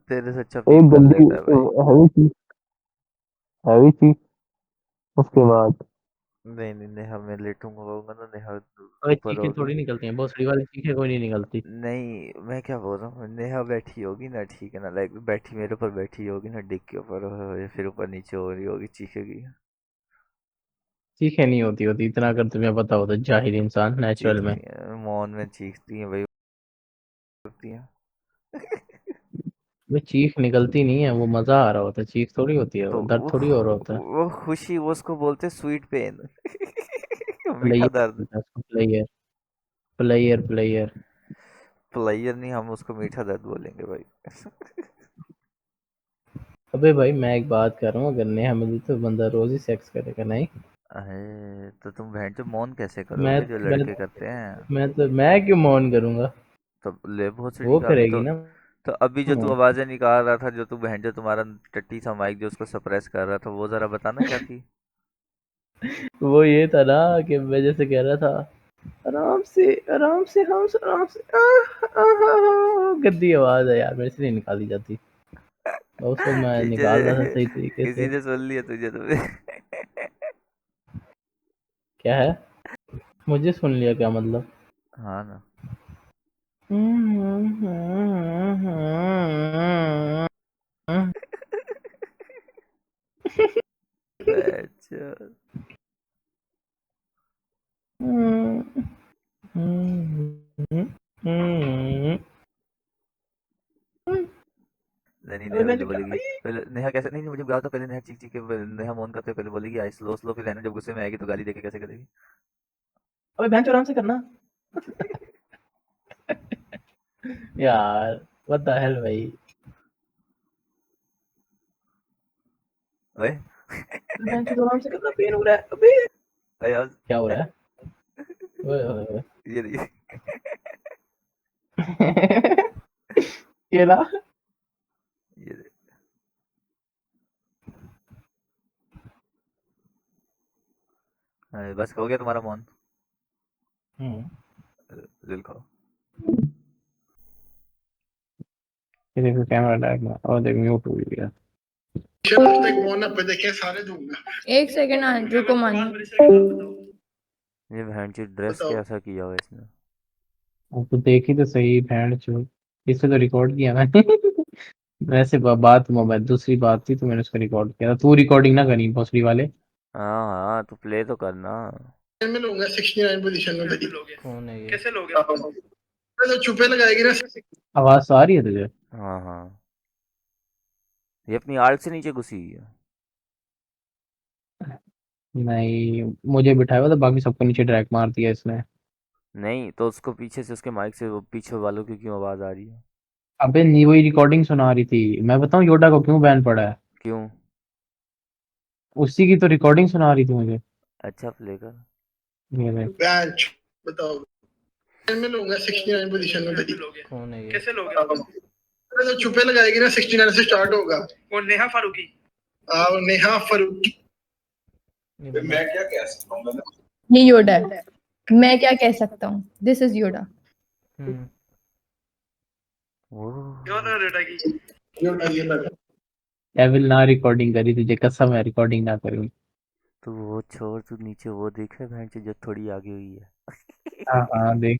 तेरे से अच्छा एक पीक कर गंदी लेता है भाई। हैवी चीज उसके बाद। नहीं नहीं, नेहा मैं लेटूंगा होगा ना, नेहा अबे ऊपर चीखें होगी। थोड़ी निकलती हैं, भोसड़ी वाली चीखें कोई नहीं निकलती। नहीं मैं क्या बोल रहा हूँ, नेहा बैठी होगी ना, ठीक है ना, लाइक बैठी मेरे ऊपर बैठी होगी ना, डिग के ऊपर, फिर ऊपर नीचे हो रही होगी, चीखेगी। चीखें नहीं होती होती, इतना अगर तुम्हें पता हो तो, जाहिल इंसान नेचुरल में। चीखती है मौन में, चीखती है भाई, होती है। वे चीख निकलती नहीं है, वो मजा आ रहा होता है, चीख थोड़ी होती है, तो वो दर्द थोड़ी हो रहा होता है। वो खुशी, वो उसको बोलते स्वीट पेन। मीठा प्लेयर दर्द। बोलता है उसको, प्लेयर। Player player. प्लेयर नहीं, हम उसको मीठा दर्द बोलेंगे भाई। अबे भाई मैं एक बात कर रहा हूँ, अगर नेहा मिली तो बंदा रोज ही सेक्स करेगा नहीं? अरे तो तुम बहन जो मौन कैसे मैं करोगे जो मैं लड़के करते हैं? मैं क्यों मौन करूंगा? तो ले भोसड़ी वो का करेगी तो। ना। तो अभी जो तू आवाजें निकाल रहा था, जो तू बहन जो तुम्हारा टट्टी सा माइक जो उसको सप्रेस कर रहा था, वो जरा बताना क्या थी? वो ये था ना कि मैं जैसे कह रहा था, आराम से आराम से, हम आराम से, गंदी आवाज है यार, मेरे से नहीं निकाली जाती। और उसको मैं पीछे निकाल रहा था से सही तरीके किसी से। ने सुन लिया तुझे तुम्हें? क्या है? मुझे सुन लिया क्या मतलब? हाँ ना। अच्छा। नहीं अबे नेहा मैं पहले जो क्या बोलेगी, पहले नेहा कैसे, नहीं नहीं, मुझे बताओ तो पहले, नेहा चीख चीख के नेहा मौन करते पहले बोलेगी आई स्लो स्लो, फिर है ना जब गुस्से में आएगी तो गाली देके कैसे करेगी? अबे बहन आराम से करना यार, व्हाट द हेल भाई। ओए। बहन आराम से करना, पेन हो रहा है अबे। यार। क्या हो रहा है? ओए ओए ओए। ये केला। ये बस हो गया तुम्हारा मौन? दिल खाओ। ये देखो कैमरा लैग में, और देख म्यूट हो गया। एक सेकंड रुको मानी। ये बहन की ड्रेस कैसा किया हुआ है इसने? अब तो देखी तो सही बहन चो, इसे तो रिकॉर्ड किया मैंने। वैसे बात मोबाइल दूसरी बात थी, तो मैंने उसको रिकॉर्ड किया था। तू रिकॉर्डिंग ना करी भोसड़ी वाले। हाँ हाँ, तो प्ले तो करना। मैं लूंगा 69 पोजीशन में तेरी। कौन है ये? कैसे लोगे? तो चुपे लगाएगी ना। आवाज तो आ रही है तुझे? हाँ हाँ, ये अपनी आड़ से नीचे घुसी हुई है। नहीं, मुझे बिठाया हुआ था, बाकी सबको नीचे ड्रैग मार दिया इसने। नहीं तो उसको पीछे से, उसके माइक से वो पीछे वालों की क्यों आवाज आ रही है? अबे नहीं, वही रिकॉर्डिंग सुना रही थी। मैं बताऊं योडा को क्यों बैन पड़ा है? क्यों? उसी की तो रिकॉर्डिंग सुना रही थी मुझे। अच्छा प्ले कर। ये देख। बेंच बताओ। मैं लूंगा 69 पोजीशन में तेरी। कौन है ये? कैसे लोगे? तो चुपे लगाएगी ना, 69 से स्टार्ट होगा। कौन? नेहा फारूकी? नेहा फरूकी। मैं क्या कह सकता हूँ? ये योडा है, मैं क्या कह सकता हूँ, दिस इज योडा। कौन है रेटा की? एविल ना रिकॉर्डिंग करी, तुझे कसम है रिकॉर्डिंग ना करी। तो वो छोड़, तू नीचे वो देख रहा है बहन जो थोड़ी आगे हुई है। हाँ हाँ देख।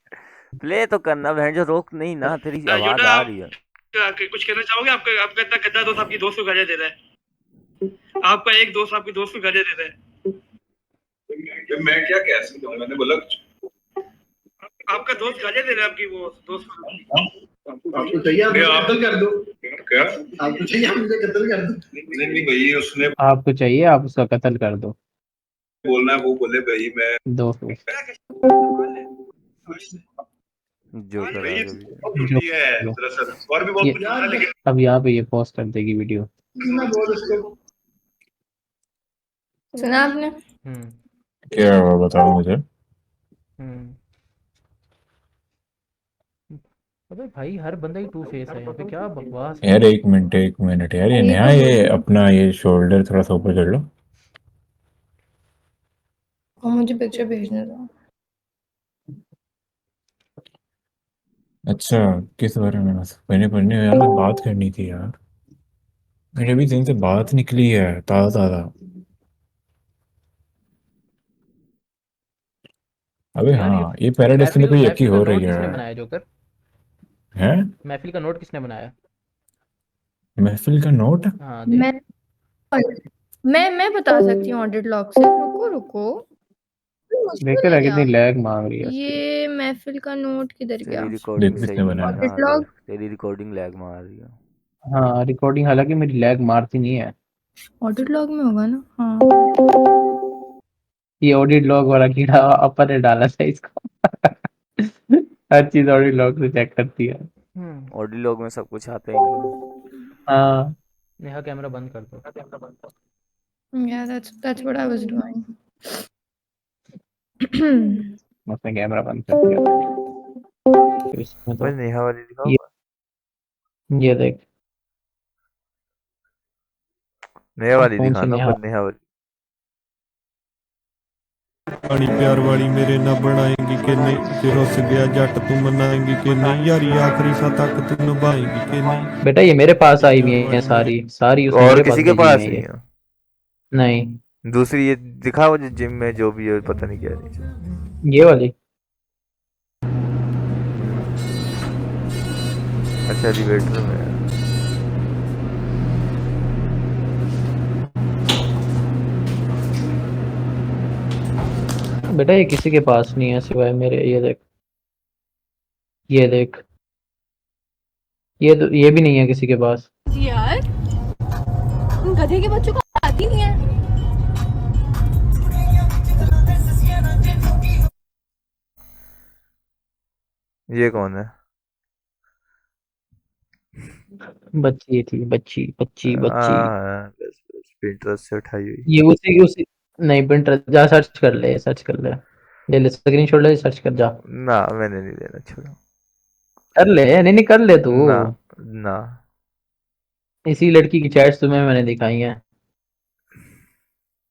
प्ले तो करना बहन जो, रोक नहीं ना, तेरी आवाज योडा, आ आप रही है। कुछ कहना चाहोगे? आपका आपका इतना गद्दा दोस्त आपकी दोस्त को गालियां दे रहा है। आपका एक दोस्त आपकी दोस्त को गालियां दे रहा है। मैं क्या कह सकता हूँ? मैंने बोला आपका दोस्त गालियां दे रहा है आपकी वो दोस्त को। आपको चाहिए आप कत्ल कर दो। क्या? आपको चाहिए आप मुझे कत्ल कर दो। नहीं नहीं भाई, उसने आपको चाहिए आप उसका कत्ल कर दो। बोलना है वो बोले भाई मैं। दोस्त जो भाई करा ये कभी। जो छुट्टी है दरअसल, और भी बहुत ये कुछ होता है लेकिन अब यहाँ पे ये पोस्ट कर देगी वीडियो। सुना आपने? क्या हुआ बताओ मुझे। अबे भाई हर बंदा ही टू फेस है यहाँ पे, क्या बकवास है। यार एक मिनट यार, ये वही नया, तो बोल ये रही हूँ। अपना ये शोल्डर थोड़ा सा ऊपर कर लो। और मुझे पिक्चर भेजने दो। अच्छा, किस बारे में? मैंने पढ़ने वाले बात करनी थी यार। मेरे भी दिन से बात निकली है ताज़ा ताज़ा। अबे यार ये हाँ, ये पैराडाइस में कोई यकी महफिल का हो रही नोट है। किसने बनाया जोकर? हैं? महफिल का नोट किसने बनाया? महफिल का नोट? हाँ देख। मैं मैं बता सकती हूँ ऑडिट लॉग से। रुको रुको, देखते मुश्किल है रह क्या? कितनी लैग मांग रही है उसकी। ये महफिल का नोट किधर तेरी गया? रिकॉर्डिंग देख सही किसने नहीं है बनाया। ना ऑडिट अगर लॉग। तेरी रिकॉर्डिंग लैग मार रही है। हाँ रिकॉर्डिंग, हालांकि मेरी लैग मारती नहीं है। ऑडिट लॉग में होगा ना? हाँ। ये ऑडिट लॉग वाला कीड़ा अपन ने डाला था इसको। हर चीज ऑडिट लॉग से चेक करती है। ऑडियो लॉग में सब कुछ आता ही नहीं है। हाँ नेहा कैमरा बंद कर दो। Yeah, that's what I was doing. उसने कैमरा बंद कर दिया था। तो इसमें भाई तो नेहा वाली दिखाओ। ये ये देख। नेहा वाली कौन सी दिखाना नेहा? पर नेहा वाली। पानी प्यार वाली मेरे ना बनाएंगी कि नहीं, फिर उस गया जट तू मनाएंगी कि नहीं, यारी आखिरी सा तक तू निभाएंगी कि नहीं। बेटा ये मेरे पास आई हुई है, सारी सारी उसने और मेरे पास किसी के भेजी हुई पास है नहीं ये। है? नहीं, दूसरी ये दिखाओ जो जिम में जो भी है पता नहीं क्या है नीचे। ये वाली। अच्छा एलिवेटर में है। बेटा ये किसी के पास नहीं है सिवाय मेरे। ये देख, ये देख, ये भी नहीं है किसी के पास। यार उन गधे के बच्चों को आती नहीं है। ये कौन है? बच्ची थी, बच्ची बच्ची बच्ची। बस बस पिंटरेस्ट से उठाई हुई। ये उसी उसी नहीं, पिंटरेस्ट जा सर्च कर ले, सर्च कर ले। ले ले स्क्रीनशॉट ले, सर्च कर जा। ना मैंने नहीं लेना, छोड़ो। कर ले, नहीं नहीं कर ले तू। ना ना। इसी लड़की की चैट्स तुम्हें मैंने दिखाई हैं।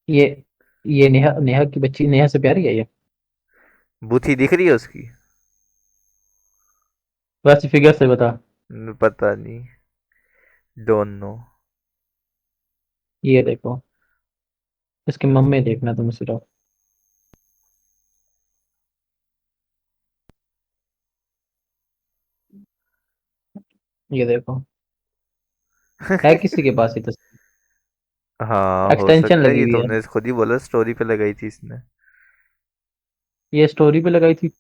ये ये नेहा, नेहा की बच्ची, नेहा से प्यारी है ये। बुथी दिख रही है उसकी? वैसे फिगर से बता। पता नहीं, डोंट नो। ये देखो, इसकी मम्मी देखना तुम सिर्फ। ये देखो, है किसी के पास ये तस्वीर? हाँ हो एक्सटेंशन सकता है लगी कि हुई है। तुमने खुद ही बोला स्टोरी पे लगाई थी इसने। ये स्टोरी पे लगाई थी,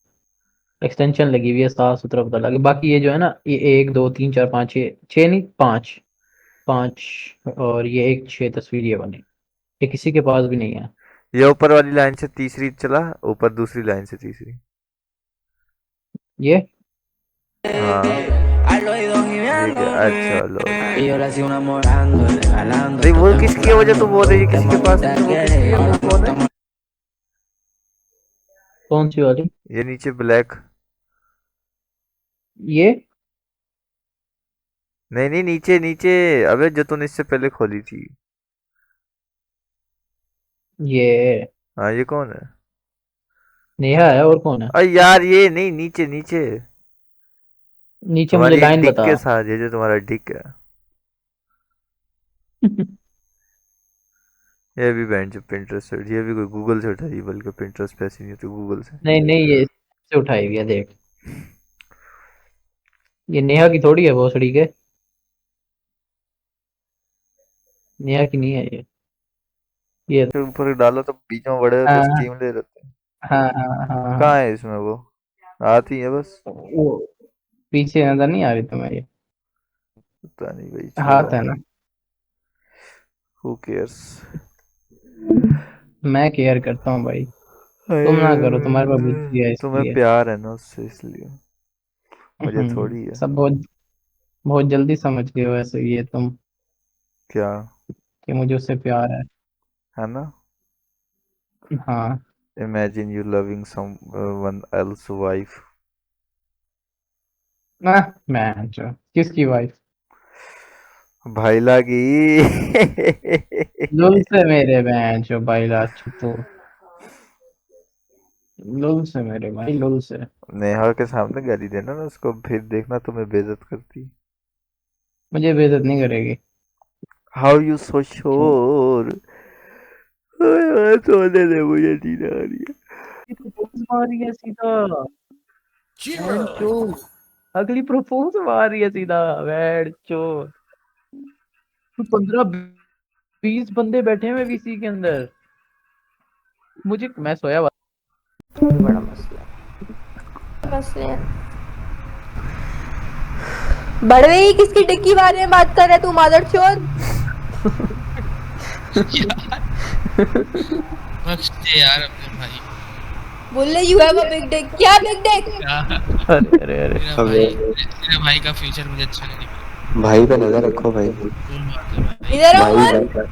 एक्सटेंशन लगी हुई है, साफ सुथरा पता लगे। बाकी ये जो है ना, ये 1 2 3 4 5 6, 6 नहीं 5, 5 और ये एक 6 तस्वीर ये बनी। ये किसी के पास भी नहीं है। ये ऊपर वाली लाइन से तीसरी चला, ऊपर दूसरी लाइन से तीसरी। ये हाँ ठीक है। अच्छा लो, नहीं वो किसकी है वजह तो बोल रही है किसी के पास नहीं, तो वो किसकी है, वो कौन है? कौन सी वाली? ये नीचे ब्लैक। ये नहीं नहीं नीचे नीचे, अबे जो तूने इससे पहले खोली थी। ये हाँ ये कौन है? नेहा है, और कौन है? अरे यार ये नहीं, नीचे नीचे नीचे मुझे तुम्हारी एक लाइन डिक बता। के साथ, ये जो तुम्हारा डिक है। ये भी बैंड जो पिंटरेस्ट से, ये भी कोई गूगल से उठाई, बल्कि पिंटरेस्ट पे ऐसी नहीं होती, गूगल से। नहीं नहीं, ये से उठाई हुई है, देख। ये नेहा की थोड़ी है भोसड़ी के, नेहा की नहीं है ये। फिर ऊपर डालो तो बीच में बड़े तो हाँ स्टीम ले रहते हैं। हाँ हाँ हाँ कहाँ हाँ। है इसमें वो? आती है बस। वो पीछे नजर नहीं आ रही तुम्हें ये? पता नहीं भाई, हाथ छोड़ो। है ना। Who cares. मैं केयर करता हूँ भाई, तुम ना करो, तुम्हारे पास बुद्धि है तुम्हें इसलिए। प्यार है ना उससे, इसलिए। मुझे थोड़ी है। सब बहुत बहुत जल्दी समझ गए हो वैसे ये तुम, क्या? कि मुझे उससे प्यार है। है ना? हाँ। Imagine you loving someone else wife. मैं जो किसकी वाइफ? भाई लागी। जुल से मेरे बहन जो भाई लाचू तो लुल से मेरे भाई, लुल से। नेहा के सामने गाली देना ना उसको, फिर देखना तुम्हें बेइज्जत करती। मुझे बेइज्जत नहीं करेगी। How you so sure? सोने दे, मुझे नींद आ रही है। प्रपोज मार रही है सीधा। बैड चो। अगली प्रपोज मार रही है सीधा। बैड चो। 15-20 बंदे बैठे हुए वीसी के अंदर। मैं सोया हुआ। बड़ा मसला। मसले बड़वे किसकी डिक्की बारे में बात कर रहा है तू मादरचोद? बख्श दे यार अपने भाई। बोल ले you have a big Dick. क्या बिग डिक? अरे अरे मेरे भाई का फ्यूचर मुझे अच्छा नहीं दिख भाई पे नजर रखो भाई। इधर आओ भाई उमर।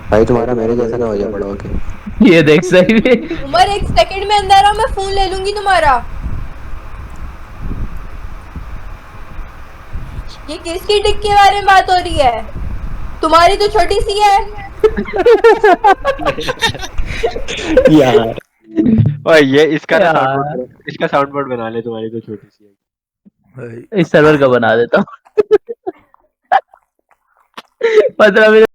भाई तुम्हारा मेरे जैसा ना हो जाए बड़ा होके। ये देख सही में। उमर 1 सेकंड में अंदर आओ, मैं फोन ले लूंगी तुम्हारा। ये किसकी डिक के बारे में बात हो रही है? तुम्हारी तो छोटी सी है। यार और ये इसका ना यार। इसका साउंड बोर्ड बना ले, तुम्हारी तो छोटी सी है। इस सर्वर का बना देता हूँ। 15 मिनट।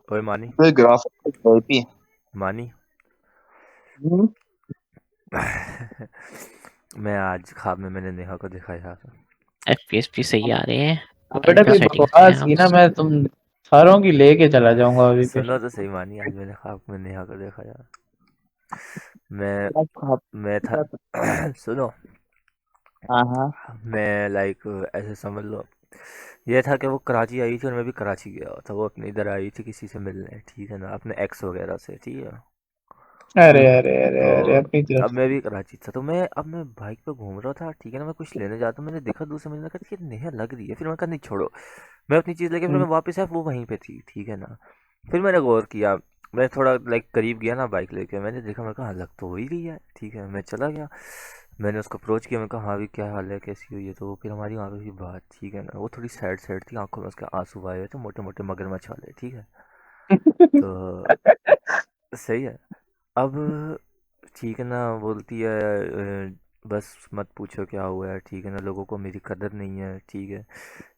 ओए मानी, ग्राफिक मानी। मैं आज ख्वाब में मैंने नेहा को दिखाया था। FPS भी सही आ रहे हैं। बेटा कोई बकवास की ना, मैं तुम सारों की लेके चला जाऊंगा अभी फिर। सुनो तो सही मानी, आज मैंने ख्वाब में नेहा को देखा यार। मैं था सुनो। हाँ मैं लाइक ऐसे समझ लो, ये था कि वो कराची आई थी और मैं भी कराची गया था। वो अपने इधर आई थी किसी से मिलने, ठीक है ना, अपने एक्स वगैरह से, ठीक है। अरे अरे अरे अरे अपनी तो तरफ अब मैं भी कराची था, तो मैं बाइक पे घूम रहा था, ठीक है ना। मैं कुछ लेने जाता हूँ, मैंने देखा दूसरे महीने का कि नेहा लग रही है। फिर मैं कहा नहीं छोड़ो, मैं अपनी चीज़ लेके फिर मैं वापस आया, वो वहीं पे थी, ठीक है ना। फिर मैंने गौर किया, मैं थोड़ा लाइक करीब गया ना बाइक लेके, मैंने देखा, मैं कहा हाँ लग तो हो ही रही है, ठीक है। मैं चला गया, मैंने उसको अप्रोच किया, मैं कहा हाँ भी क्या हाल है, कैसी हुई है। तो फिर हमारी वहाँ पे हुई बात, ठीक है ना। वो थोड़ी सैड सैड थी, आंखों में उसके आंसू आए हुए थे, मोटे मोटे मगरमच्छ वाले, ठीक है। तो सही है। अब ठीक है ना, बोलती है बस मत पूछो क्या हुआ है, ठीक है ना, लोगों को मेरी कदर नहीं है, ठीक है।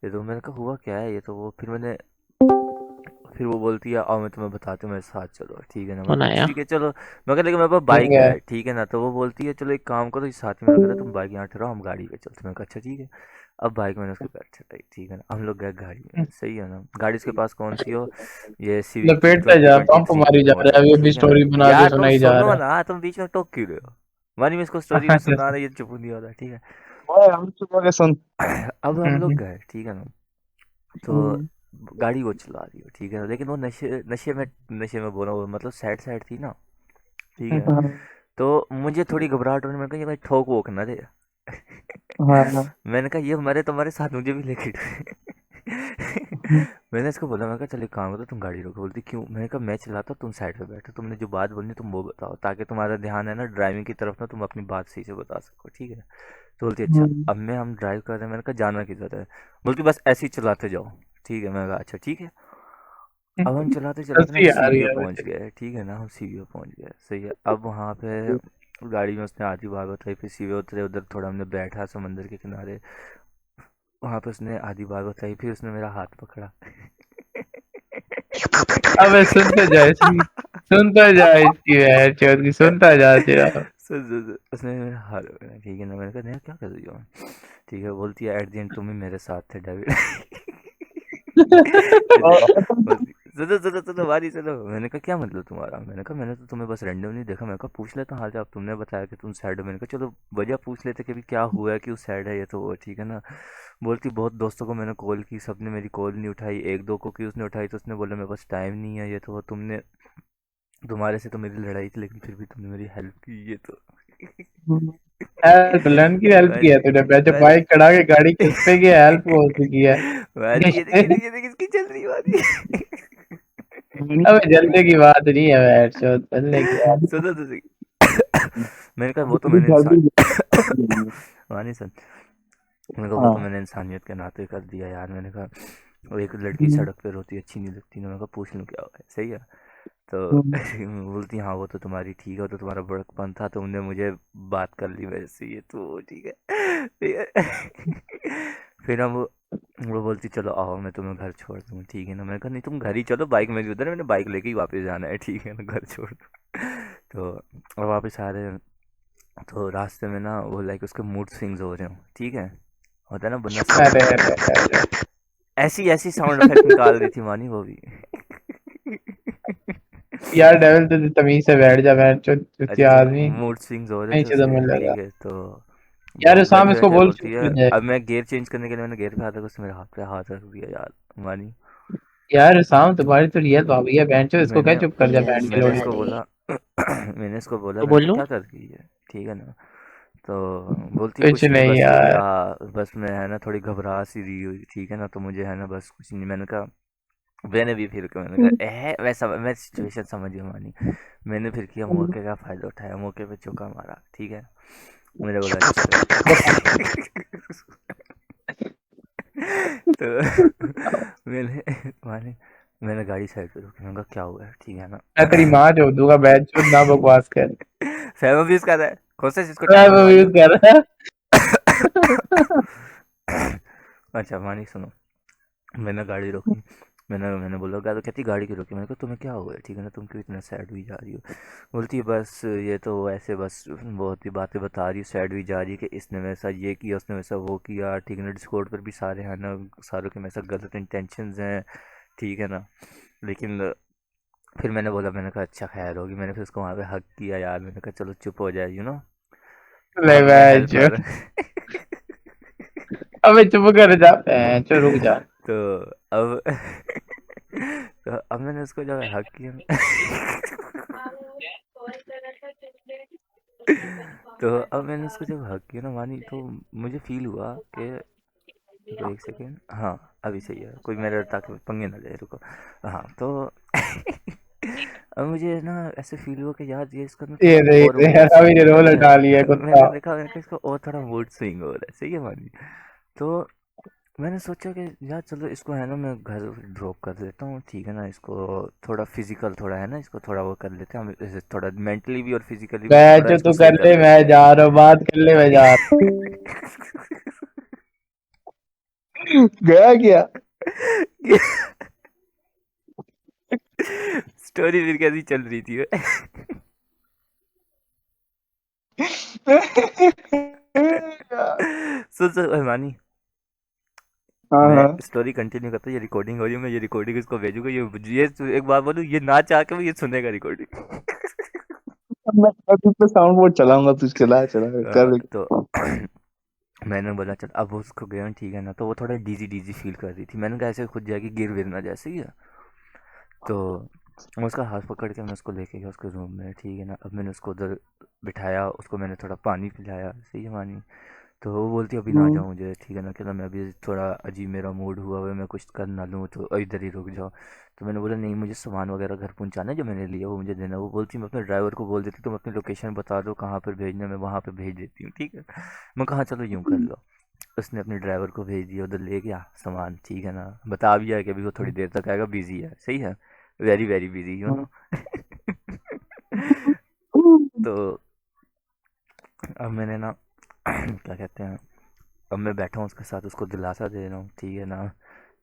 ये तो मैंने कहा हुआ क्या है ये तो। वो फिर वो बोलती है आओ मैं तुम्हें बताती हूँ, मेरे साथ चलो, ठीक है ना। मैं कहा ठीक है चलो। मैं कहता मेरे पास बाइक है, ठीक है ना। तो वो बोलती है चलो एक काम करो, इस साथ में तुम बाइक यहाँ ठहराओ, हम गाड़ी पे चलते। मैं कहा अच्छा ठीक है। अब बाइक मैंने उसके पैर चढ़ाई, ठीक है ना। हम लोग गए गाड़ी में, सही है ना। गाड़ी उसके पास कौन सी हो, ये सिविक लपेट पे जा, पंप मारी जा रहा है अभी अभी स्टोरी बना के सुनाई जा रहा है। ना तुम बीच में टोक क्यों रहे हो? मानी मैं इसको स्टोरी में सुना रहा, ये चुप नहीं हो रहा, ठीक है। अब हम लोग गए, ठीक है ना। तो गाड़ी वो चला रही हो, ठीक है, लेकिन वो नशे में बोल रहा हूँ, मतलब सैड सैड थी ना, ठीक है। तो मुझे थोड़ी घबराहट होने, मैंने कहा ये भाई ठोक वोक ना दे। मैंने कहा ये मरे तुम्हारे साथ मुझे भी लेके मैंने इसको बोला, मैं कहा चल एक काम करो तुम गाड़ी रोको। बोलती क्यों? मैंने कहा मैं चलाता तुम साइड पे बैठो, तुमने जो बात बोलनी तुम वो बताओ, ताकि तुम्हारा ध्यान है ना ड्राइविंग की तरफ ना, तुम अपनी बात सही से बता सको, ठीक है। तो बोलती अच्छा। अब हम ड्राइव कर रहे हैं, मैंने कहा जाना किधर है? बोलती बस ऐसे ही चलाते जाओ, ठीक है। मैं कहा अच्छा ठीक है। अब हम चलाते चलाते ना सीवीओ पहुंच गए, ठीक है ना। हम सीवीओ पहुंच गए, सही है। अब वहाँ पे गाड़ी में उसने आधी बात बताई, फिर सीवीओ उतरे, उधर थोड़ा हमने बैठा समंदर के किनारे, वहाँ पे उसने आधी बात बताई, फिर उसने मेरा हाथ पकड़ा। अबे सुनते जा इसकी बहन चोद की, सुनता जा तेरा। उसने मेरा हाथ पकड़ा, ठीक है ना। मैंने कहा नहीं क्या कर रही हो, ठीक है। बोलती है एट द एंड तुम ही मेरे साथ थे डेविड। सुनो सुनो सुनो बारी सुनो। मैंने कहा क्या मतलब तुम्हारा? मैंने कहा मैंने तो तुम्हें बस रैंडमली देखा। मैंने कहा पूछ लेता हाल चाल। तुमने बताया कि तुम सैड हो। मैंने कहा चलो वजह पूछ लेते कि भी क्या हुआ है, क्यों सैड है, ये तो वो ठीक है ना। बोलती बहुत दोस्तों को मैंने कॉल की, सबने मेरी कॉल नहीं उठाई, एक दो को की उसने उठाई तो उसने बोला मेरे पास टाइम नहीं है, ये तो वो। तुमने तुम्हारे से तो मेरी लड़ाई थी लेकिन फिर भी तुमने मेरी हेल्प की, ये तो। हेल्प लन की हेल्प किया तूने, जब वानी बाइक चढ़ा के गाड़ी किस पे किया, हेल्प कौन सी किया? वानी ये देख इसकी चल रही वानी। अबे जलने की बात नहीं है यार, जलने की बात। सुनो तो सही। मैंने कहा वो तो मैंने इंसान वानी सुन। मैंने कहा वो तो हाँ मैंने इंसानियत के नाते कर दिया यार। मैंने कहा वो एक लड़की सड़क पे रोती अच्छी नहीं लगती ना। मैंने कहा पूछ लूँ क्या हुआ है, सही है। तो बोलती हाँ वो तो तुम्हारी ठीक है, वो तो तुम्हारा बड़कपन था, तुमने मुझे बात कर ली मेरे से, ये तो वो ठीक है। फिर हम वो बोलती चलो आओ मैं तुम्हें घर छोड़ दूँ, ठीक है ना। मैंने कहा नहीं तुम घर ही चलो, बाइक मेरी उधर है, मैंने बाइक लेके ही वापस जाना है, ठीक है ना, घर छोड़ दूँ। तो अब वापस आ रहे हैं तो रास्ते में ना वो लाइक उसके मूड स्विंग्स हो रहे हो, ठीक है, होता है ना बंदा अरे सैड। अरे अरे ऐसी ऐसी साउंड इफेक्ट निकाल रही थी मानी वो भी। यार डेविल तो तमीज से बैठ जा, बैठ अरे चुतिया तो आदमी मूड स्विंग्स हो रहे नहीं थे चलो उसके, मिलेगा। ठीक है। तो यार बैठे शाम इसको बैठे बोल बोलती चुप है, हो जाए। अब मैं गियर चेंज करने के लिए मैंने गियर पे हाथ रखा, उसने मेरे हाथ पे हाथ रख दिया यार मानी। यार शाम तुम्हारी तो रियल भाभी है, बैंचो इसको क्या मैंने चुप कर जा, बैंड की मैंने लोड़ी। इसको बोला मैंने इसको बोला, तो मैंने बोल कहा लूं? क्या कर रही है, ठीक है ना। तो बोलती है कुछ कुछ नहीं नहीं बस यार। बस मैं है ना थोड़ी घबरा सी रही हुई, ठीक है ना, तो मुझे है ना बस कुछ नहीं। मैंने कहा मैंने भी फिर मैंने कहा वैसा मैं सिचुएशन समझ गया मानी। मैंने फिर किया मौके का फायदा उठाया, मौके पे चौका मारा, ठीक है। मैंने बोला अच्छा। तो मैंने माने मैंने गाड़ी साइड पे रोकी, मैंने कहा क्या हुआ है, ठीक है ना। मैं तेरी माँ जोड़ दूंगा, बैंचो ना बकवास कर। फैम यूज कर रहा है कौन सा चीज को मैं टाइम यूज मानी। कर रहा है। अच्छा मानी सुनो, मैंने गाड़ी रोकी। मैंने बोला तो कहती गाड़ी की रोकी। मैंने कहा तुम्हें क्या हुआ है, ठीक है ना, तुम क्यों इतना सैड हुई जा रही हो। बोलती है बस ये तो ऐसे बस बहुत ही बातें बता रही है, सैड हुई जा रही है कि इसने वैसा ये किया, उसने वैसा वो किया, ठीक है ना। डिस्कॉर्ड पर भी सारे हैं ना, सारों के वैसा गलत इंटेंशंस हैं, ठीक है ना। लेकिन फिर मैंने बोला, मैंने कहा अच्छा खैर होगी। मैंने फिर उसको वहाँ पे हक किया यार। मैंने कहा चलो चुप हो जाए, ले अब मैं बैंचो, हेल्पर। अबे चुप कर जा, बैंचो रुक जा। तो अब तो अब मैंने उसको जब हक किया तो अब मैंने उसको जब हक किया ना मानी, तो मुझे फील हुआ कि रुको एक सेकेंड, हाँ अभी सही है, कोई मेरे ताकि पंगे ना ले, रुको। हाँ तो अब मुझे ना ऐसे फील हुआ कि यार ये इसका ना ये थोड़ा और देख मूड यार, अभी स्विंग हो रोल रहा हटा लिया है। कुत्ता। मैंने देखा कि इसका और थोड़ा मूड स्विंग हो रहा है, सही है मानी। तो मैंने सोचा कि यार चलो इसको है ना मैं घर ड्रॉप कर देता हूँ, ठीक है ना। इसको थोड़ा फिजिकल थोड़ा है ना, इसको थोड़ा वो कर लेते हैं हम, इसे थोड़ा मेंटली भी और फिजिकली भी थोड़ा बैंचो इसको तू सही कर कर ले, मैं देते जा रहा हूँ, बात कर ले, मैं जा रहा हूँ। गया क्या? हैं। स्टोरी फिर कैसी चल रही थी वो? सुन सुन ओए मानी, हाँ मैं हाँ। स्टोरी कंटिन्यू करता हूँ, ये रिकॉर्डिंग हो रही है, मैं ये रिकॉर्डिंग इसको भेजूंगा। ये एक बात बोलूँ, ये ना चाह के भी ये सुनेगा रिकॉर्डिंग। अब मैं अभी पे साउंड बोर्ड चलाऊंगा, तू चला चला कर। तो मैंने बोला चल, अब उसको गया ठीक है ना। तो वो थोड़ा डीजी डीजी फील कर रही थी। मैंने कहा ऐसे खुद जाएगी गिर विर ना जैसे ही है। तो मैं उसका हाथ पकड़ के मैं उसको लेके गया उसके रूम में, ठीक है ना। अब मैंने उसको उधर बिठाया, उसको मैंने थोड़ा पानी पिलाया, सही है मानी। तो वो बोलती अभी ना जाऊँ मुझे, ठीक है ना, कहना मैं अभी थोड़ा अजीब मेरा मूड हुआ हुआ है, मैं कुछ कर ना लूँ तो इधर ही रुक जाओ। तो मैंने बोला नहीं, मुझे सामान वगैरह घर पहुँचाना है जो मैंने लिया वो मुझे देना। वो बोलती मैं अपने ड्राइवर को बोल देती तुम अपनी लोकेशन बता दो कहाँ पर भेजना, मैं वहाँ पर भेज देती हूँ, ठीक है। मैं कहा चलो यूँ कर लो। उसने अपने ड्राइवर को भेज दिया, उधर ले गया सामान, ठीक है ना। बता भी है कि अभी वो थोड़ी देर तक आएगा, बिजी है, सही है, वेरी वेरी बिजी तो अब मैंने ना क्या कहते हैं, अब मैं बैठा हूँ उसके साथ, उसको दिलासा दे रहा हूँ, ठीक है ना।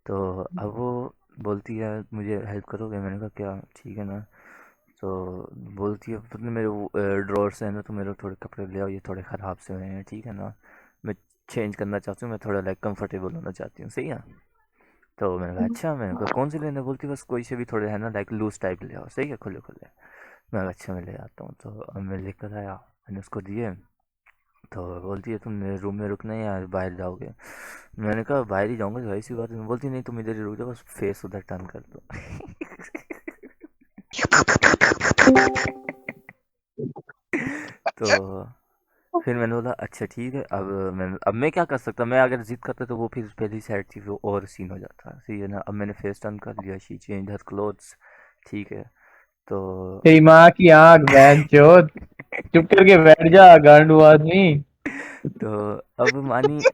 तो अब वो बोलती है मुझे हेल्प करोगे, मैंने कहा क्या, ठीक है ना। तो बोलती है तुमने मेरे वो ड्रॉर से है ना, तो मेरे थोड़े कपड़े ले आओ, ये थोड़े ख़राब से हुए हैं, ठीक है ना। मैं चेंज करना चाहती हूँ, मैं थोड़ा लाइक कंफर्टेबल होना चाहती हूँ, सही है। तो मैंने कहा अच्छा, मैंने कहा कौन से लेने, बोलती बस कोई से भी थोड़े है ना लाइक लूज टाइप ले आओ, सही है, खुले खुले। मैं कहा अच्छा मैं ले आता हूँ। तो अब मैं लेकर आया, मैंने उसको दिए। तो बोलती है तुम मेरे रूम में रुकना है या बाहर जाओगे? मैंने कहा बाहर ही जाऊंगा, जाहिर सी बात है। बोलती नहीं तुम इधर ही रुक जाओ, बस फेस उधर टर्न कर दो। तो फिर मैंने बोला अच्छा ठीक है। अब मैं क्या कर सकता, मैं अगर जिद करता तो वो फिर पहली साइड थी, वो और सीन हो जाता, सही है ना। अब मैंने फेस टर्न कर लिया, शी चेंज हर क्लोथ्स, ठीक है। तो तेरी माँ की आंख बहन चोद, चुप करके बैठ जा गांडू आदमी। तो अब मानी फिर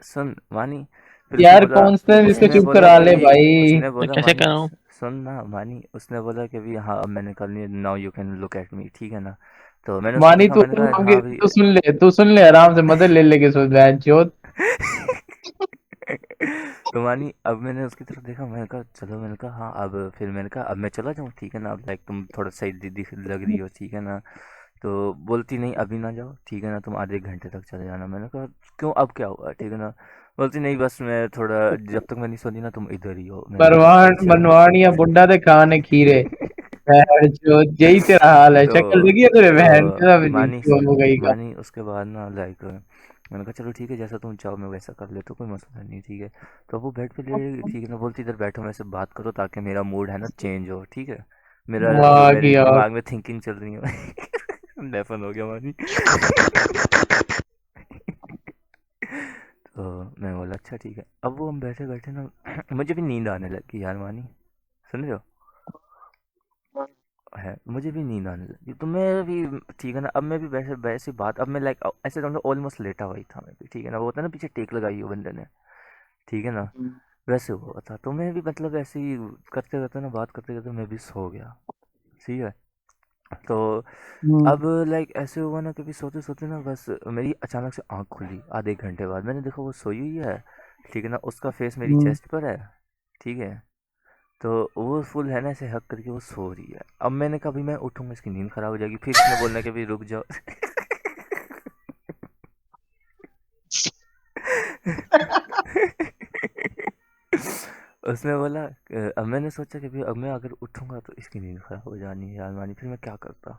उसने यार बोला कॉन्स्टेंट इसको उसने चुप बोला करा कि ले भी भाई। उसने मैं बोला कैसे मानी कराऊं? सुन ना मानी, उसने बोला कि भी हाँ अब मैंने कर लिया, now you can look at me, ठीक है ना। तो मैंने उसको मानी देखा, तू मैंने कहा हाँ भाई। तू सुन ले आराम से, मदद ले लेके सो बहन चोद। तो मानी अब मैंने उसकी तरफ देखा, मैंने कहा चलो, मैंने कहा हाँ अब, फिर मैंने कहा अब मैं चला जाऊँ, ठीक है ना, अब लाइक तुम थोड़ा सही दिख लग रही हो, ठीक है ना। तो बोलती नहीं अभी ना जाओ, ठीक है ना, तुम आधे घंटे तक चले जाना। मैंने कहा क्यों, अब क्या हुआ, ठीक है ना। बोलती नहीं बस मैं थोड़ा, जब तक मैं नहीं सोती ना तुम इधर ही हो। मैंने कहा अच्छा। बनवाड़िया बुड्ढा दे खाने खीरे, बहन चोद यही तेरा हाल है। शक्ल तो देखी है तेरे बहन मानी चोद हो गई का। मानी उसके बाद ना लाइक मैंने कहा चलो ठीक है, जैसा तुम चाहो मैं वैसा कर लेता हूँ, कोई मसला नहीं, ठीक है। तो वो बेड पे ले, ठीक है ना, बोलती इधर बैठो मेरे से बात करो ताकि मेरा मूड है ना चेंज हो, ठीक है। जो माँ मेरे की आंख। दिमाग में थिंकिंग चल रही है। लेफन हो गया मानी। तो मैं बोला अच्छा ठीक है। अब वो हम बैठे बैठे ना मुझे भी नींद आने लगी यार मानी, सुन रहे हो, है मुझे भी नींद आने लगी। तो मैं भी, ठीक है ना, अब मैं भी वैसे वैसी बात, अब मैं लाइक ऐसे समझो ऑलमोस्ट लेटा हुआ ही था मैं भी, ठीक है ना, वो होता है ना पीछे टेक लगाई हो बंदे ने, ठीक है ना, वैसे हुआ था। तो मैं भी मतलब ऐसे ही करते करते ना, बात करते करते मैं भी सो गया, ठीक है। तो अब लाइक ऐसे हुआ ना, कभी सोते सोते ना बस मेरी अचानक से आँख खुली आधे घंटे बाद, मैंने देखा वो सोई हुई है, ठीक है ना, उसका फेस मेरी चेस्ट पर है, ठीक है। तो वो फुल है ना ऐसे हक करके वो सो रही है। अब मैंने कहा भी मैं उठूंगा इसकी नींद खराब हो जाएगी, फिर इसने बोलना कि भी रुक जाओ। उसने बोला अब मैंने सोचा कि भी अब मैं अगर उठूंगा तो इसकी नींद खराब हो जानी है यार मानी, फिर मैं क्या करता।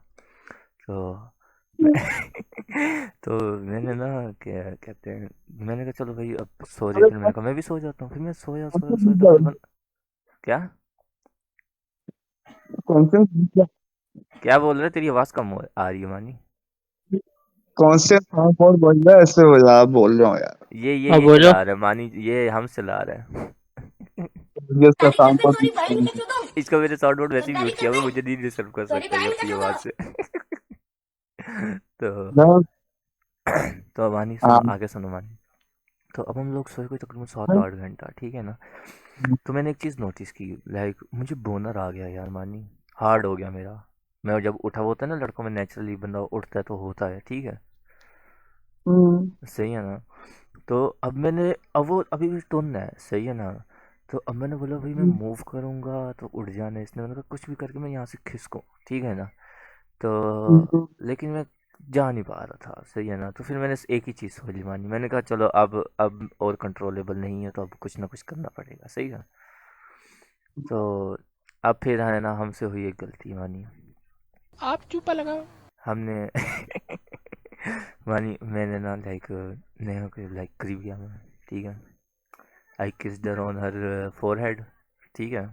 तो मैं तो मैंने ना क्या कहते हैं, मैंने कहा चलो भाई अब सो रही है, फिर मैंने कहा मैं भी सो जाता हूँ, फिर मैं सोया सोया सोया तकरीबन क्या क्या बोल रहे, तेरी आवाज़ कम आ रही है मानी। कौन से हाँ कौन बोल रहा है, ऐसे हो रहा आप बोल रहा हूँ यार। अब ये बोलो। चला रहा है मानी, ये हम चला रहा है। ये इसका काम कौन इसको मैंने साउंड बोर्ड वैसे ही म्यूट किया हुआ है, मुझे नहीं डिस्टर्ब कर सकता ये अपनी आवाज़ से। तो हाँ तो अब मानी सुनो, आगे सुनो मानी। तो अब हम लोग सोए कोई तकरीबन 7-8 घंटा, ठीक है ना। तो मैंने एक चीज़ नोटिस की, लाइक मुझे बोनर आ गया यार मानी, हार्ड हो गया मेरा। मैं जब उठा, वो होता है ना लड़कों में नेचुरली बंदा उठता है तो होता है, ठीक है, सही है ना। तो अब वो अभी भी टोन है, सही है ना। तो अब मैंने बोला भाई मैं मूव करूंगा तो उठ जाना है, इसने मैंने कहा कुछ भी करके मैं यहाँ से खिसकूँ, ठीक है ना। तो लेकिन मैं जा नहीं पा रहा था, सही है ना। तो फिर मैंने एक ही चीज़ सोच ली मानी, मैंने कहा चलो अब और कंट्रोलेबल नहीं है तो अब कुछ ना कुछ करना पड़ेगा, सही है। तो अब फिर है ना हमसे हुई एक गलती मानी, आप चुप लगाओ। हमने मानी मैंने ना लाइक नेहा के लाइक करीब गया मैं, ठीक है, I kissed her on her forehead, ठीक है।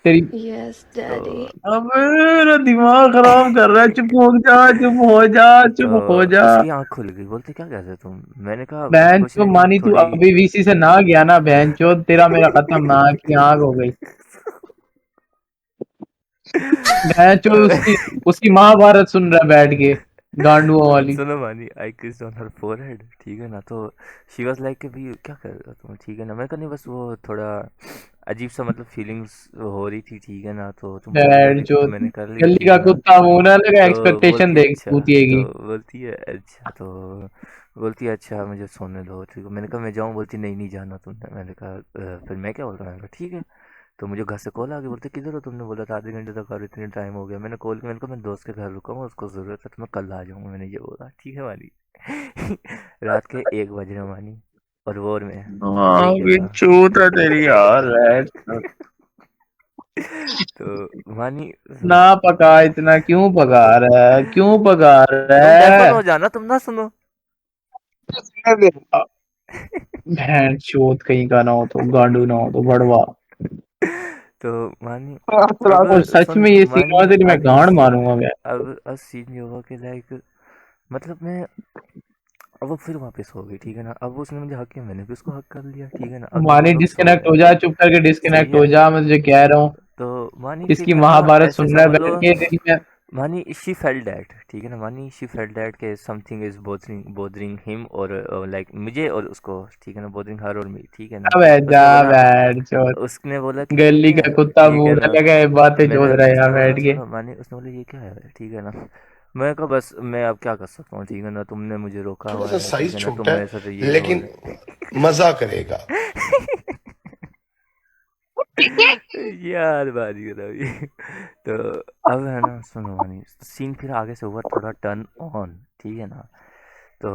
तेरी यस तो डैडी। अबे मेरा दिमाग खराब कर रहा है। चुप हो जा, चुप हो जा, तो चुप हो जा। उसकी आंख खुल गई, बोलते क्या कहते तुम, मैंने कहा बहन कुछ चो नहीं मानी, तू थोड़ी। अभी वीसी से ना गया ना बहन चो, तेरा मेरा खत्म, ना की आग हो गई। बहन चो उसकी महाभारत सुन रहा है बैठ के, गांडुओं वाली। सुनो मानी, I kissed on her forehead, ठीक है ना। तो शी वाज लाइक कि भी क्या कर रहे हो तुम, ठीक है ना। मैं कहा नहीं बस वो थोड़ा अजीब सा मतलब फीलिंग्स हो रही थी, ठीक है ना, तो तुम बोल रहे बहन थे चो तो मैंने कर ली, गली ठीक का है ना। कुत्ता मुंह ना लगा, तो एक्सपेक्टेशन बोलती है देख अच्छा, पूछेगी। तो बोलती है अच्छा, तो बोलती है अच्छा मुझे सोने दो, ठीक है। मैंने कहा मैं जाऊँ, बोलती नहीं नहीं जाना तुमने। मैंने कहा फिर मैं क्या बोल रहा हूँ, मैंने कहा ठीक है। तो मुझे घर से कॉल आ गया, बोलते किधर हो, तुमने बोला था आधे घंटे तक और इतने टाइम हो गया। मैंने कॉल किया, मैंने कहा मैं दोस्त के घर रुका हूँ, उसको ज़रूरत है तो मैं कल आ जाऊँगा, मैंने ये बोला, ठीक है मानी। रात के 1 बज रहे मानी, और वॉर में हाँ यही ये था। चूत है तेरी यार तो मानी ना पका, इतना क्यों पका रहा है, क्यों पका रहा तुम डेफन है? हो जाना, तुम ना सुनो। भैंस चोत कहीं का ना हो तो, गांडू ना हो तो बड़वा। तो मानी और सच में ये सीन हुआ तेरी मैं अब गांड सीन मारूंगा मैं। अब सीन ये हुआ कि लाइक मतलब मैं अब वो फिर वापस हो गई, ठीक है ना। अब उसने मुझे हक किया, मैंने भी उसको हक कर लिया, ठीक है ना। अब दोनों मानी लोग सो डिस्कनेक्ट गए, हो जा, चुप करके सही डिस्कनेक्ट हो है। जा, मैं तुझे कह रहा हूँ। तो मानी फिर इसकी है ना महाभारत ऐसे सुन रहा है समझ बैठ लो, के तेरी मैं। मानी शी फेल्ट दैट, ठीक है ना। मानी शी फेल्ट दैट के समथिंग इज बोदरिंग हिम और लाइक मुझे और उसको, ठीक है ना, बोदरिंग हर और मी, ठीक है ना। अबे जा उसने बोला बैठ चोत, उसने बोला कि ये गली क्या का है, कुत्ता ठीक है मुंह ना। लगा बातें जोत रहा है यहाँ उसने बोला बैठ के। सुनो मानी, उसने बोला ये क्या है, ठीक है ना। मैं कहा बस मैं अब क्या कर सकता हूँ, ठीक है ना। तुमने मुझे रोका हुआ है, ठीक साइज है ना, तुम छोटा मेरे साथ है ये हो लेकिन मजा करेगा। यार बारी बताओ। तो अब है ना सुनो मानी, सीन फिर आगे से हुआ थोड़ा टर्न ऑन, ठीक है ना। तो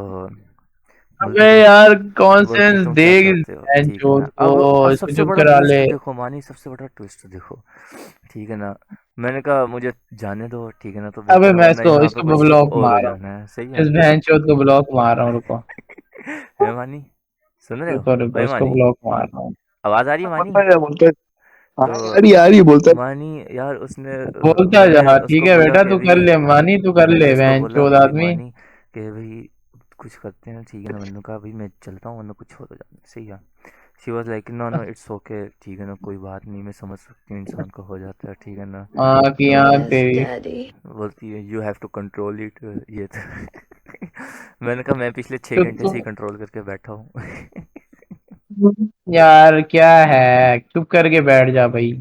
अबे बोलती यार बोलती कॉन्सेंस तुम क्या देख चाहते हो, बहन ठीक है ना। चोद को, अब इसको सबसे चुप बड़ा करा ट्विस्ट ले। देखो मानी, सबसे बड़ा ट्विस्ट देखो, ठीक है ना। मैंने कहा मुझे जाने दो, ठीक है ना, तो अबे बेहतर है, मैं वरना इसको यहाँ पे इसको कुछ ब्लॉक और हो मार रहा जाना है, सही हूँ, है। इस बहन चोद को ब्लॉक मार रहा हूँ, रुको है मानी, सुन रहे हो? रुको रुको, ओए इसको मानी, ब्लॉक मार रहा हूँ। आवाज आ रही है मानी? बोलते तो आ रही बोलते मानी यार उसने बोलता मैंने जा, ठीक उसको है बोला बेटा, कि तू कर भाई, ले मानी, तू कर मैंने ले उसको बहन बोला चोद कि आदमी। मानी कि भाई कुछ करते हैं, ठीक है ना। मैंने कहा भाई मैं चलता हूँ, वरना कुछ हो तो जाना, सही है। She was like no no it's okay, ठीक है ना, कोई बात नहीं, मैं समझ सकती हूँ, इंसान को हो जाता है, ठीक है ना। आँख की तो आँख तेरी। बोलती है you have to control it, ये तो मैंने कहा मैं पिछले 6 घंटे से ही चुप कंट्रोल करके बैठा हूँ। यार क्या है, चुप करके बैठ जा भाई।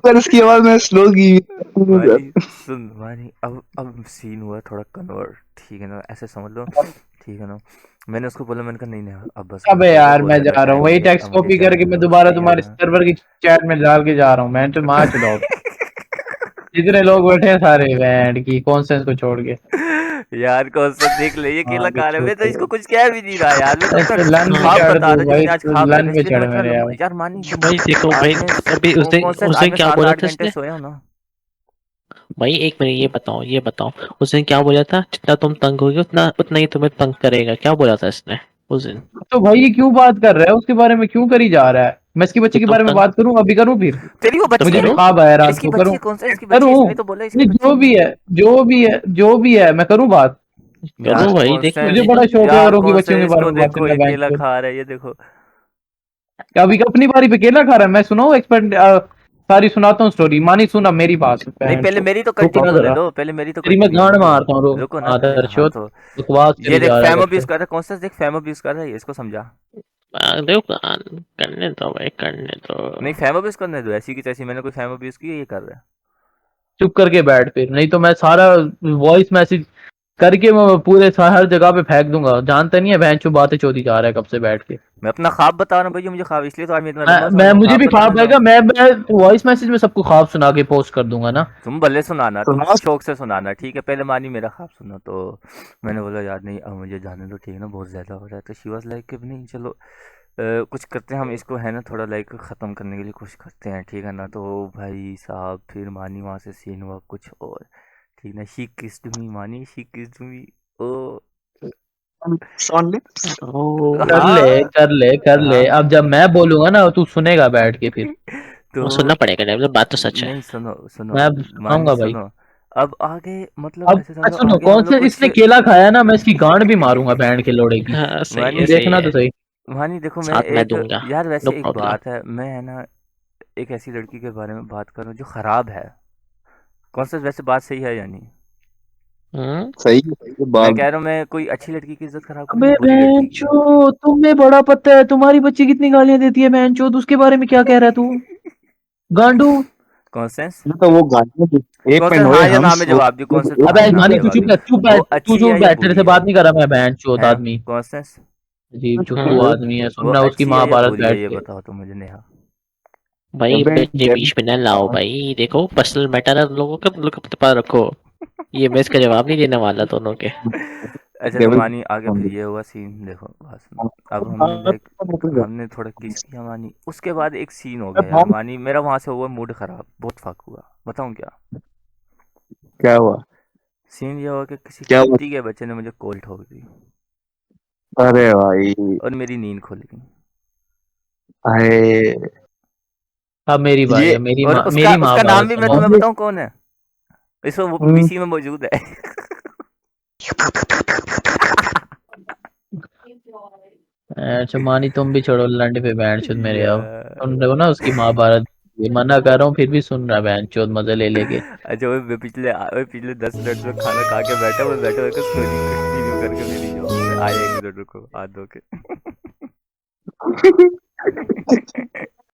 पर इसकी आवाज मैं स्लो की मानी सुन मानी, अब सीन हुआ थोड़ा कन्वर्ट, ठीक है ना, ऐसे समझ लो, ठीक है ना। मैंने उसको बोला, मैंने कहा नहीं नहीं अब बस कर अबे दो, यार बहुत मैं ज़्यादा जा रहा हूँ, टाइम हो वही गया, टेक्स्ट अब मुझे कॉपी करके जाने मैं दो, दोबारा सही है तुम्हारे ना। सर्वर की चैट में डाल के जा रहा हूँ, मैं तो मार चुदाओ। जितने लोग बैठे हैं सारे बैंड की कॉन्सेंस को छोड़ के। यार कौन सा देख ले, ये हाँ अकेला भी खा रहा है, मैं तो छोटे इसको कुछ कह भी नहीं रहा यार, मैं तो अपना ऐसे लन पे ख्वाब चढ़ बता तू रहा जो भाई, मैंने आज ख्वाब लन देखा, पे इसलिए तो चढ़ मैं मेरे इतना अब। यार मानी तुम भाई देखो आज भाई, मैं अभी उस दिन कॉन्सेप्ट उस आज दिन मैं क्या सात बोला आठ था घंटे इसने? सोया हूँ ना। भाई एक मिनट, ये बताओ उस दिन क्या बोला था? जितना तुम तंग होगे उतना उतना ही तुम्हें तंग करेगा, क्या बोला था इसने उस दिन? तो भाई ये क्यों बात कर रहा है, उसके बारे में क्यों करी जा रहा है? मैं इसकी तो बच्चे के तुम बारे में तंग बात करूं, अभी करूं फिर? तेरी वो तो बच्ची मुझे है, भी करो। ख्वाब आया रात इसकी को, बच्ची करूं? है, कौन सा इसकी बच्ची है, करूं? इसने तो बोला इसकी नहीं, बच्ची जो भी है, जो भी है, जो भी है, मैं करूं बात? यार करो भाई, देख मुझे कॉन्सेंस, लेने बड़ा दो। शौक है यार औरों की बच्चियों के कॉन्सेंस बारे इसको में बात देखो, करने ये का। केला खा रहा है, ये देखो। अभी अपनी बारी पे केला खा रहा है, मैं सुनाऊं एक्सपर्ट सारी सुनाता हूँ स्टोरी। मानी सुना मेरी बात, नहीं बहन पहले चो। मेरी तो रुको कंटिन्यू ना होने जरा, दो, पहले मेरी तो तेरी मैं कंटिन्यू होने गांड दो, मारता हूँ, रुको ना हाँ पहले। हाँ दर्शोत तो बकवास ये करी देख जा रहा है फैम कब अब्यूज से। कर रहा है, कॉन्सेंस देख फैम अब्यूज कर रहा है, इसको समझा। देखो करने दो भाई, करने दो। नहीं फैम अब्यूज करने दो, ऐसी की तैसी, मैंने कोई फैम अब्यूज की है, ये कर रहा है। चुप करके बैठ फिर, नहीं तो मैं सारा वॉइस मैसेज करके मैं पूरे हर जगह पे फेंक दूंगा। जानता नहीं है बहन चो, बातें चोदी जा रहा है कब से बैठ के। मैं अपना ख्वाब बता रहा हूँ भाई, मुझे ख्वाब, इसलिए तो आज मैं इतना लंबा सोया मैं हूँ, मुझे ख्वाब भी बताने ख्वाब दो। आएगा, मैं वॉइस मैसेज में सबको ख्वाब सुना के पोस्ट कर दूंगा ना। तुम भले सुनाना, तुम सुना शौक से सुनाना, ठीक है। पहले मानी मेरा ख्वाब सुना, तो मैंने बोला यार नहीं अब मुझे जाने दो, ठीक है ना, बहुत ज़्यादा हो रहा है। तो शी वाज लाइक कि नहीं चलो कुछ करते हैं हम इसको, है ना, थोड़ा लाइक ख़त्म करने के लिए कुछ करते हैं, ठीक है ना। तो भाई साहब फिर मानी वहाँ से सीन हुआ कुछ और, ठीक ना। शी किस्ड मी मानी, शी किस्ड मी। ओ सुन ले कर ले हाँ कर ले कर ले, हाँ। अब जब मैं बोलूंगा ना तू सुनेगा बैठ के फिर। वो तो सुनना पड़ेगा, नहीं बात तो सच है। नहीं सुनो सुनो मैं मानी सुनाऊंगा भाई। सुनो, अब आगे मतलब अब ऐसे समझो, सुनो, आगे हम कौन लोग से कुछ इसने केला खाया ना, मैं इसकी गांड भी मारूंगा बैंड के लोड़े की। हाँ सही मानी है, सही देखना है। तो सही। मानी देखो मैं साथ मैं एक, दूंगा, यार नो वैसे एक प्रॉब्लम। बात है, मैं है ना एक ऐसी लड़की के बारे में बात करूं जो खराब है। कौन सा वैसे बात सही है या नहीं? सही है मैं बाप। कह रहा हूँ मैं कोई अच्छी लड़की की इज्जत खराब अबे करूंगा, बुरी लड़की की। बहनचो, तुम्हें बड़ा पता है तुम्हारी बच्ची कितनी गालियां देती है बहनचो, उसके बारे में क्या कह रहा है तू गांडू? कॉन्सेंस, ये तो वो गाने एक में कॉन्सेंस नोए हाँ या ना हंस में वो जवाब दी, कॉन्सेंस एक हाँ अबे या ना में मानी तू जवाब चुप दी। है, चुप वो है, तू अच्छी चुप है या बैठ, तेरे से बुरी है? बात नहीं कर रहा मैं, बहनचोद हैं आदमी। कॉन्सेंस, अजीब चुत्तू आदमी है, वो सुनना उसकी अच्छी है या महाभारत बुरी है, बैठ ये के। बताओ तो मुझे नेहा। भाई अबे मुझे बीच में न लाओ भाई, देखो पर्सनल मैटर है लोगों का, लोगों के पास रखो। ये मैं इसका जवाब नहीं देने वाला दोनों के। अच्छा तो डेविल मानी आगे फिर ये हुआ सीन, देखो बात सुनो। अब हमने थोड़ा किस किया मानी, उसके बाद एक सीन हो गया यार मानी, मेरा वहां से हुआ मूड खराब, बहुत फक हुआ, बताऊं क्या क्या हुआ? सीन? ये हुआ कि किसी क्या हुआ? कुत्ती के बच्चे ने मुझे कॉल ठोक दी अरे भाई, और मेरी नींद खुल गई। अरे अब मेरी बारी ये है, मेरी और माँ उसका उसका नाम भी मैं सुनो। तुम्हें बताऊं कौन है, इस इसी में मौजूद है। अच्छा मानी तुम भी छोड़ो लंड पे बैंड चोद मेरे अब यार सुन रहे हो ना उसकी महाभारत, ये मना कर रहा हूँ फिर भी सुन रहा है बैंड चोद मजे ले लेके। अच्छा वो पिछले 10 मिनट में खाना खा के बैठा, वो बैठे हुए स्टोरी कंटिन्यू करके मेरी जाओ, मैं आया 1 मिनट रुको हाथ धो के।